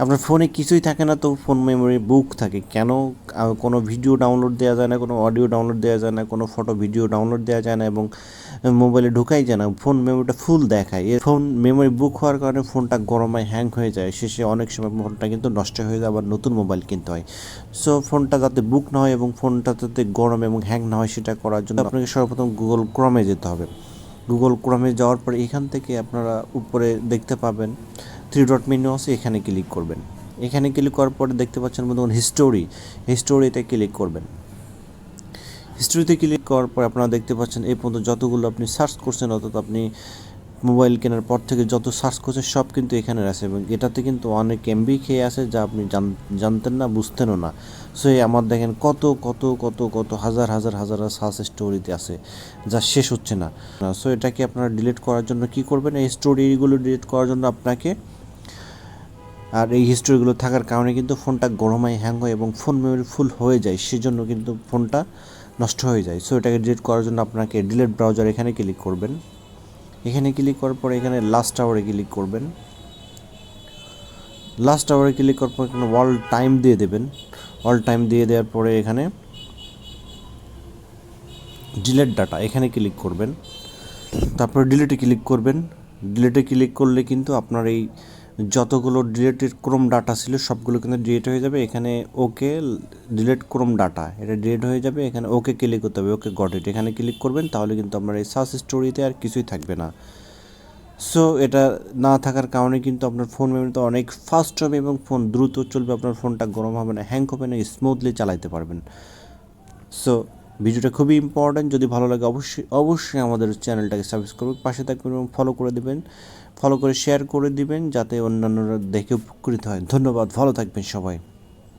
আপনার ফোনে কিছুই থাকে না তো ফোন মেমোরি বুক থাকে কেন? কোনো ভিডিও ডাউনলোড দেওয়া যায় না, কোনো অডিও ডাউনলোড দেওয়া যায় না, কোনো ফটো ভিডিও ডাউনলোড দেওয়া যায় না এবং মোবাইলে ঢোকাই যায় না, ফোন মেমোরিটা ফুল দেখায়। এর ফোন মেমোরি বুক হওয়ার কারণে ফোনটা গরমায় হ্যাং হয়ে যায়, শেষে অনেক সময় ফোনটা কিন্তু নষ্ট হয়ে যায়, আবার নতুন মোবাইল কিনতে হয়। সো ফোনটা যাতে বুক না হয় এবং ফোনটা যাতে গরম এবং হ্যাং না হয় সেটা করার জন্য আপনাকে সর্বপ্রথম গুগল ক্রমে যেতে হবে। গুগল ক্রমে যাওয়ার পরে এখান থেকে আপনারা উপরে দেখতে পাবেন 3 ডট মেনু আছে, এখানে ক্লিক করবেন। এখানে ক্লিক করার পরে দেখতে পাচ্ছেন বন্ধুগণ হিস্টোরিতে ক্লিক করবেন। হিস্টোরিতে ক্লিক করার পর আপনারা দেখতে পাচ্ছেন এই পর্যন্ত যতগুলো আপনি সার্চ করছেন, অর্থাৎ আপনি মোবাইল কেনার পর থেকে যত সার্চ করছেন সব কিন্তু এখানে আছে এবং এটাতে কিন্তু অনেক এমবি খেয়ে আছে, যা আপনি জানতেন না, বুঝতেনও না। সো এই আমার দেখেন কত কত কত কত হাজার হাজার হাজার সার্চ স্টোরিতে আছে, যা শেষ হচ্ছে না। সো এটাকে আপনারা ডিলিট করার জন্য কি করবেন, এই স্টোরিগুলো ডিলিট করার জন্য আপনাকে, আর এই হিস্টোরিগুলো থাকার কারণে কিন্তু ফোনটা গরমায় হ্যাং হয় এবং ফোন মেমোরি ফুল হয়ে যায়, সেজন্য কিন্তু ফোনটা নষ্ট হয়ে যায়। সো এটাকে ডিলিট করার জন্য আপনাকে ডিলিট ব্রাউজার এখানে ক্লিক করবেন। এখানে ক্লিক করার পরে এখানে লাস্ট আওয়ারে ক্লিক করবেন। লাস্ট আওয়ারে ক্লিক করার পর এখানে অল টাইম দিয়ে দেবেন। অল টাইম দিয়ে দেওয়ার পরে এখানে ডিলিট ডাটা এখানে ক্লিক করবেন। তারপরে ডিলিটে ক্লিক করবেন। ডিলিটে ক্লিক করলে কিন্তু আপনার এই যতগুলো ডিলিটেড ক্রোম ডাটা ছিল সবগুলো কিন্তু ডিলিট হয়ে যাবে। এখানে ওকে ডিলিট ক্রোম ডাটা, এটা ডিলিট হয়ে যাবে। এখানে ওকে ক্লিক করতে হবে, ওকে গট ইট এখানে ক্লিক করবেন, তাহলে কিন্তু আপনার এই সার্চ স্টোরিতে আর কিছুই থাকবে না। সো এটা না থাকার কারণে কিন্তু আপনার ফোন মেমোরিতে অনেক ফাস্ট হবে এবং ফোন দ্রুত চলবে, আপনার ফোনটা গরম হবে না, হ্যাং হবে না, স্মুথলি চালাতে পারবেন। সো ভিডিওটা খুবই ইম্পর্ট্যান্ট, যদি ভালো লাগে অবশ্যই আমাদের চ্যানেলটাকে সাবস্ক্রাইব করবেন, পাশে থাকবেন এবং ফলো করে দেবেন, ফলো করে শেয়ার করে দিবেন যাতে অন্যান্যরা দেখে উপকৃত হয়। ধন্যবাদ, ভালো থাকবেন সবাই।